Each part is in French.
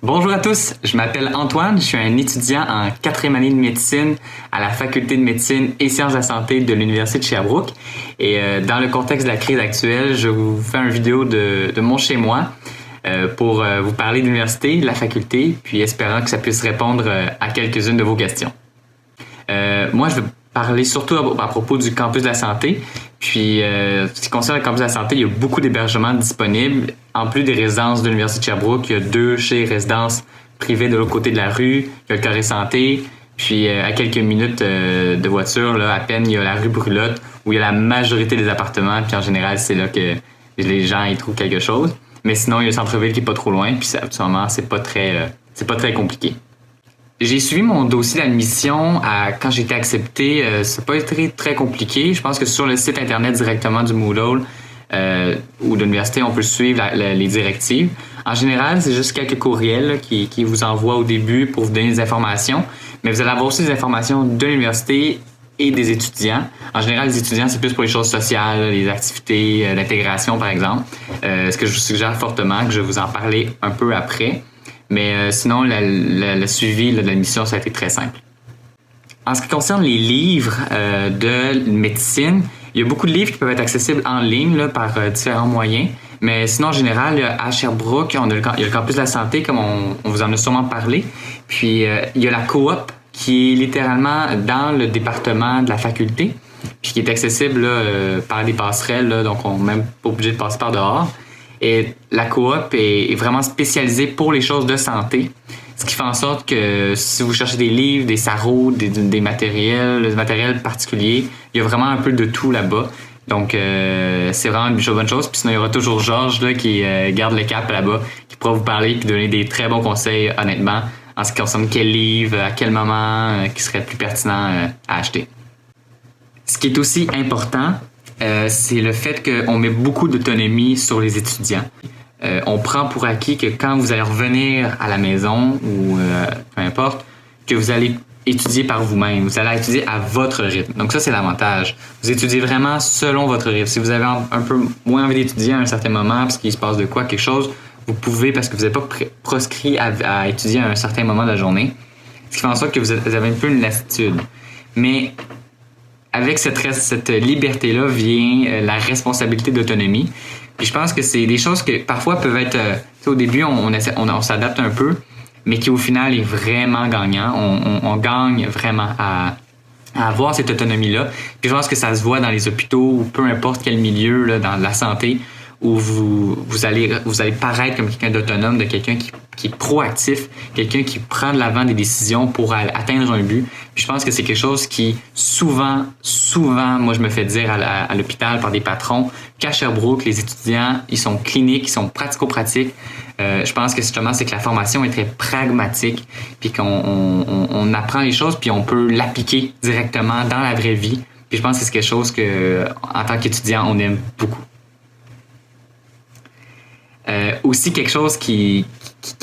Bonjour à tous, je m'appelle Antoine, je suis un étudiant en quatrième année de médecine à la faculté de médecine et sciences de la santé de l'Université de Sherbrooke. Et dans le contexte de la crise actuelle, je vous fais une vidéo de mon chez-moi pour vous parler de l'université, de la faculté, puis espérant que ça puisse répondre à quelques-unes de vos questions. Moi, je vais parler surtout à propos du campus de la santé. Puis, ce qui concerne le campus de la santé, il y a beaucoup d'hébergements disponibles. En plus des résidences de l'Université de Sherbrooke, il y a 2 chez résidences privées de l'autre côté de la rue. Il y a le Carré Santé. Puis, à quelques minutes de voiture, là, à peine, il y a la rue Brulotte, où il y a la majorité des appartements. Puis, en général, c'est là que les gens y trouvent quelque chose. Mais sinon, il y a le centre-ville qui est pas trop loin. Puis, absolument, c'est pas très compliqué. J'ai suivi mon dossier d'admission quand j'ai été accepté. Ça n'a pas été très compliqué. Je pense que sur le site internet directement du Moodle ou de l'université, on peut suivre les directives. En général, c'est juste quelques courriels là, qui vous envoient au début pour vous donner des informations. Mais vous allez avoir aussi des informations de l'université et des étudiants. En général, les étudiants, c'est plus pour les choses sociales, les activités, l'intégration, par exemple. Ce que je vous suggère fortement, que je vais vous en parler un peu après. Mais sinon, le suivi de l'admission, ça a été très simple. En ce qui concerne les livres de médecine, il y a beaucoup de livres qui peuvent être accessibles en ligne là, par différents moyens. Mais sinon, en général, à Sherbrooke, il y a le campus de la santé, comme on vous en a sûrement parlé. Puis, il y a la coop qui est littéralement dans le département de la faculté, puis qui est accessible là, par des passerelles, là, donc on n'est même pas obligé de passer par dehors. Et la coop est vraiment spécialisée pour les choses de santé, ce qui fait en sorte que si vous cherchez des livres, des sarraux, des matériels particuliers, il y a vraiment un peu de tout là-bas. Donc, c'est vraiment une bonne chose. Puis sinon, il y aura toujours Georges là, qui garde le cap là-bas, qui pourra vous parler et donner des très bons conseils, honnêtement, en ce qui concerne quel livre, à quel moment, qui serait plus pertinent à acheter. Ce qui est aussi important, c'est le fait qu'on met beaucoup d'autonomie sur les étudiants. On prend pour acquis que quand vous allez revenir à la maison ou peu importe, que vous allez étudier par vous-même. Vous allez étudier à votre rythme. Donc ça, c'est l'avantage. Vous étudiez vraiment selon votre rythme. Si vous avez un peu moins envie d'étudier à un certain moment parce qu'il se passe de quoi, quelque chose, vous pouvez parce que vous n'êtes pas proscrit à étudier à un certain moment de la journée. Ce qui fait en sorte que vous avez un peu une lassitude. Mais avec cette liberté-là vient la responsabilité d'autonomie. Puis je pense que c'est des choses que parfois peuvent être... au début, on s'adapte un peu, mais qui au final est vraiment gagnant. On gagne vraiment à avoir cette autonomie-là. Puis je pense que ça se voit dans les hôpitaux ou peu importe quel milieu là, dans la santé où vous allez paraître comme quelqu'un d'autonome, de quelqu'un qui est proactif, quelqu'un qui prend de l'avant des décisions pour atteindre un but. Puis je pense que c'est quelque chose qui souvent, moi je me fais dire à l'hôpital par des patrons qu'à Sherbrooke, les étudiants, ils sont cliniques, ils sont pratico-pratiques. Je pense que justement, c'est que la formation est très pragmatique, puis qu'on apprend les choses, puis on peut l'appliquer directement dans la vraie vie. Puis je pense que c'est quelque chose que, en tant qu'étudiant, on aime beaucoup. Aussi quelque chose qui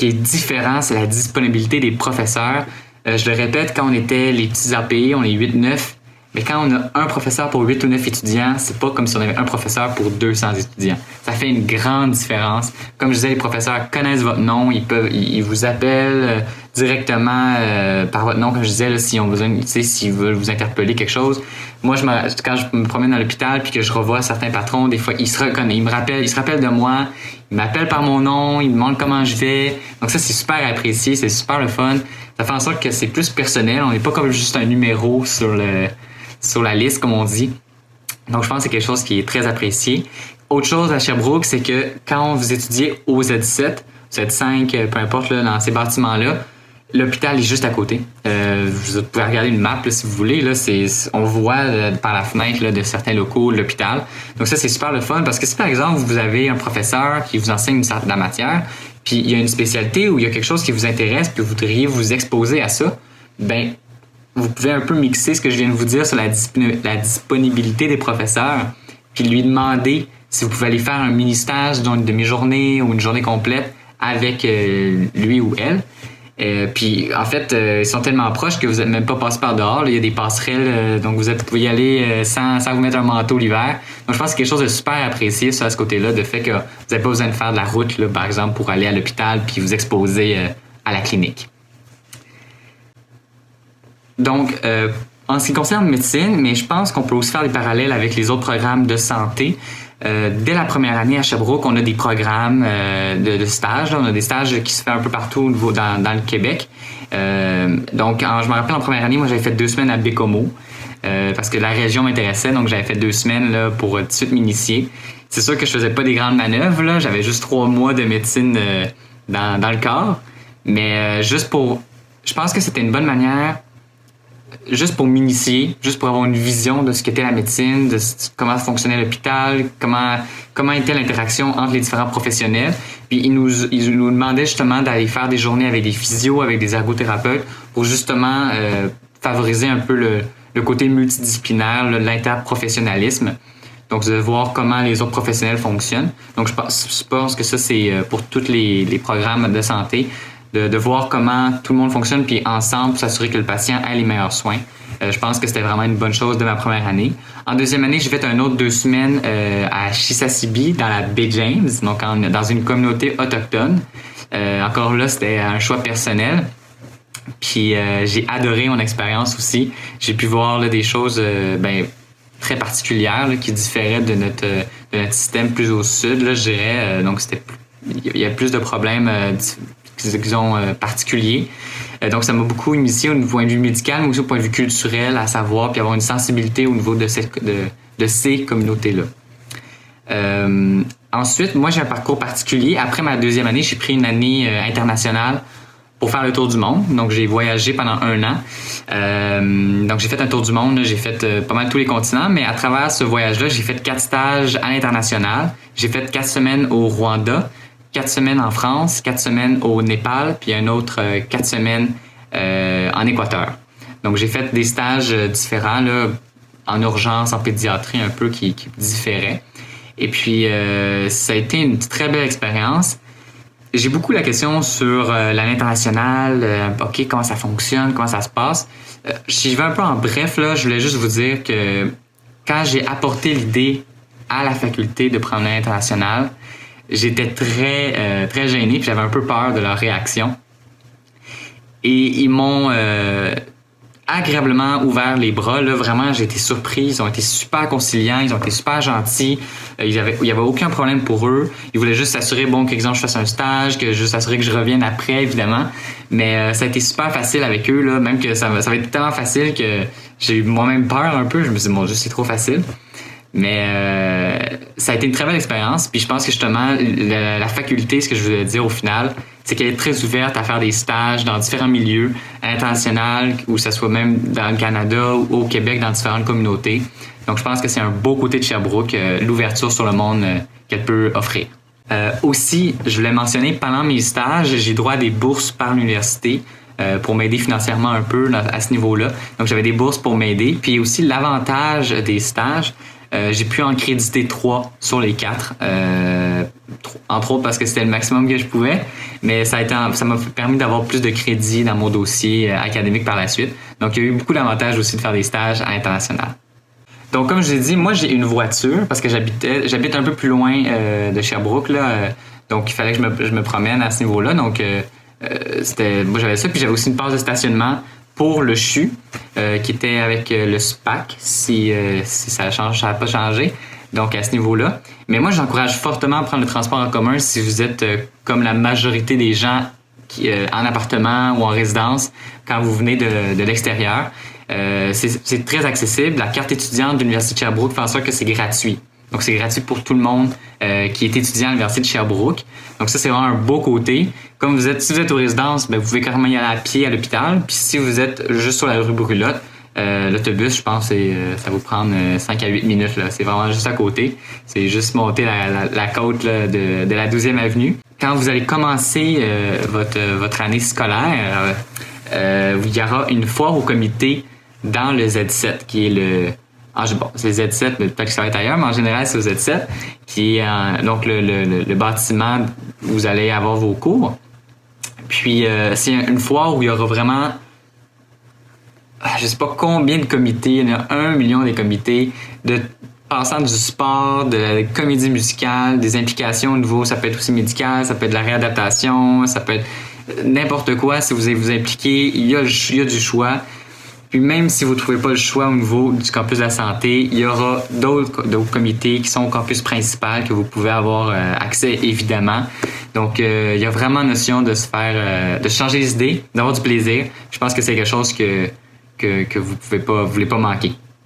est différent, c'est la disponibilité des professeurs. Je le répète, quand on était les petits API, on est 8-9, mais quand on a un professeur pour 8 ou 9 étudiants, c'est pas comme si on avait un professeur pour 200 étudiants. Ça fait une grande différence. Comme je disais, les professeurs connaissent votre nom, ils vous appellent directement par votre nom, comme je disais, là, s'ils ont besoin, s'ils veulent vous interpeller quelque chose. Moi, quand je me promène dans l'hôpital puis que je revois certains patrons, des fois, ils se reconnaissent, ils se rappellent de moi, ils m'appellent par mon nom, ils me demandent comment je vais. Donc ça, c'est super apprécié, c'est super le fun. Ça fait en sorte que c'est plus personnel. On n'est pas comme juste un numéro sur la liste, comme on dit. Donc, je pense que c'est quelque chose qui est très apprécié. Autre chose à Sherbrooke, c'est que quand vous étudiez au Z7, Z5, peu importe, là, dans ces bâtiments-là, l'hôpital est juste à côté. Vous pouvez regarder une map là, si vous voulez. Là, on voit par la fenêtre là, de certains locaux l'hôpital. Donc ça, c'est super le fun parce que si par exemple, vous avez un professeur qui vous enseigne de la matière, puis il y a une spécialité ou il y a quelque chose qui vous intéresse puis vous voudriez vous exposer à ça, ben vous pouvez un peu mixer ce que je viens de vous dire sur la disponibilité des professeurs puis lui demander si vous pouvez aller faire un mini-stage d'une demi-journée ou une journée complète avec lui ou elle. Puis en fait, ils sont tellement proches que vous n'êtes même pas passé par dehors. Là. Il y a des passerelles, donc vous pouvez y aller sans vous mettre un manteau l'hiver. Donc je pense que c'est quelque chose de super apprécié ça, à ce côté-là, de fait que vous n'avez pas besoin de faire de la route, là, par exemple, pour aller à l'hôpital puis vous exposer à la clinique. Donc, en ce qui concerne médecine, mais je pense qu'on peut aussi faire des parallèles avec les autres programmes de santé. Dès la première année à Sherbrooke, on a des programmes de stages. Là. On a des stages qui se font un peu partout dans le Québec. Donc, je me rappelle en première année, moi j'avais fait 2 semaines à Bécomo parce que la région m'intéressait. Donc, j'avais fait 2 semaines là, pour tout de suite m'initier. C'est sûr que je faisais pas des grandes manœuvres. Là. J'avais juste 3 mois de médecine dans le corps. Mais je pense que c'était une bonne manière juste pour m'initier, juste pour avoir une vision de ce qu'était la médecine, de comment fonctionnait l'hôpital, comment était l'interaction entre les différents professionnels. Puis ils nous demandaient justement d'aller faire des journées avec des physios, avec des ergothérapeutes pour justement favoriser un peu le côté multidisciplinaire, l'interprofessionnalisme. Donc, de voir comment les autres professionnels fonctionnent. Donc, je pense que ça, c'est pour tous les programmes de santé, de voir comment tout le monde fonctionne, puis ensemble, s'assurer que le patient ait les meilleurs soins. Je pense que c'était vraiment une bonne chose de ma première année. En deuxième année, j'ai fait un autre 2 semaines à Chisasibi, dans la baie James, donc dans une communauté autochtone. Encore là, c'était un choix personnel. Puis j'ai adoré mon expérience aussi. J'ai pu voir là, des choses très particulières là, qui différaient de notre système plus au sud, là, je dirais. Donc, il y a plus de problèmes disons, particuliers. Donc, ça m'a beaucoup initié au point de vue médical, mais aussi au point de vue culturel, à savoir, puis avoir une sensibilité au niveau de ces communautés-là. Ensuite, moi, j'ai un parcours particulier. Après ma 2e année, j'ai pris une année internationale pour faire le tour du monde. Donc, j'ai voyagé pendant 1 an. Donc, j'ai fait un tour du monde. J'ai fait pas mal tous les continents, mais à travers ce voyage-là, j'ai fait 4 stages à l'international. J'ai fait 4 semaines au Rwanda, 4 semaines en France, 4 semaines au Népal, puis un autre 4 semaines en Équateur. Donc, j'ai fait des stages différents, là, en urgence, en pédiatrie, un peu qui différaient. Et puis, ça a été une très belle expérience. J'ai beaucoup la question sur l'année internationale, OK, comment ça fonctionne, comment ça se passe. Si je vais un peu en bref, là, je voulais juste vous dire que quand j'ai apporté l'idée à la faculté de prendre l'année internationale, j'étais très gêné, puis j'avais un peu peur de leur réaction. Et ils m'ont agréablement ouvert les bras. Là, vraiment, j'ai été surpris. Ils ont été super conciliants, ils ont été super gentils. Il y avait aucun problème pour eux. Ils voulaient juste s'assurer, qu'exemple, je fasse un stage, que je s'assurer que je revienne après, évidemment. Mais ça a été super facile avec eux, là, même que ça va être tellement facile que j'ai eu moi-même peur un peu. Je me suis dit, mon Dieu, c'est trop facile. Mais ça a été une très belle expérience. Puis je pense que justement, la faculté, ce que je voulais dire au final, c'est qu'elle est très ouverte à faire des stages dans différents milieux internationaux, ou que ce soit même dans le Canada ou au Québec, dans différentes communautés. Donc je pense que c'est un beau côté de Sherbrooke, l'ouverture sur le monde qu'elle peut offrir. Aussi, je voulais mentionner, pendant mes stages, j'ai droit à des bourses par l'université pour m'aider financièrement un peu à ce niveau-là. Donc j'avais des bourses pour m'aider. Puis aussi, l'avantage des stages, j'ai pu en créditer 3 sur les 4, entre autres parce que c'était le maximum que je pouvais, mais ça m'a permis d'avoir plus de crédits dans mon dossier académique par la suite. Donc, il y a eu beaucoup d'avantages aussi de faire des stages à l'international. Donc, comme je vous ai dit, moi, j'ai une voiture parce que j'habite un peu plus loin de Sherbrooke, là, donc il fallait que je me promène à ce niveau-là. Donc, moi, j'avais ça, puis j'avais aussi une passe de stationnement pour le CHU, qui était avec le SPAC, si ça n'a pas changé, donc à ce niveau-là. Mais moi, j'encourage fortement à prendre le transport en commun si vous êtes comme la majorité des gens en appartement ou en résidence quand vous venez de l'extérieur. C'est très accessible. La carte étudiante de l'Université de Sherbrooke fait en sorte que c'est gratuit. Donc, c'est gratuit pour tout le monde qui est étudiant à l'Université de Sherbrooke. Donc, ça, c'est vraiment un beau côté. Comme si vous êtes aux résidences, vous pouvez carrément y aller à pied à l'hôpital. Puis, si vous êtes juste sur la rue Brulotte, l'autobus, je pense, ça va vous prendre 5 à 8 minutes. Là. C'est vraiment juste à côté. C'est juste monter la côte là, de la 12e avenue. Quand vous allez commencer votre année scolaire, il y aura une foire au comité dans le Z7, qui est le... c'est le Z7, mais peut-être que ça va être ailleurs, mais en général, c'est au Z7, qui est donc le bâtiment où vous allez avoir vos cours. Puis, c'est une foire où il y aura vraiment, je sais pas combien de comités, il y en a 1 million des comités, passant du sport, de la comédie musicale, des implications au niveau, ça peut être aussi médical, ça peut être de la réadaptation, ça peut être n'importe quoi, si vous vous impliquez, il y a du choix. Puis même si vous ne trouvez pas le choix au niveau du campus de la santé, il y aura d'autres comités qui sont au campus principal que vous pouvez avoir accès évidemment. Donc il y a vraiment notion de se faire, de changer les idées, d'avoir du plaisir. Je pense que c'est quelque chose que vous voulez pas manquer.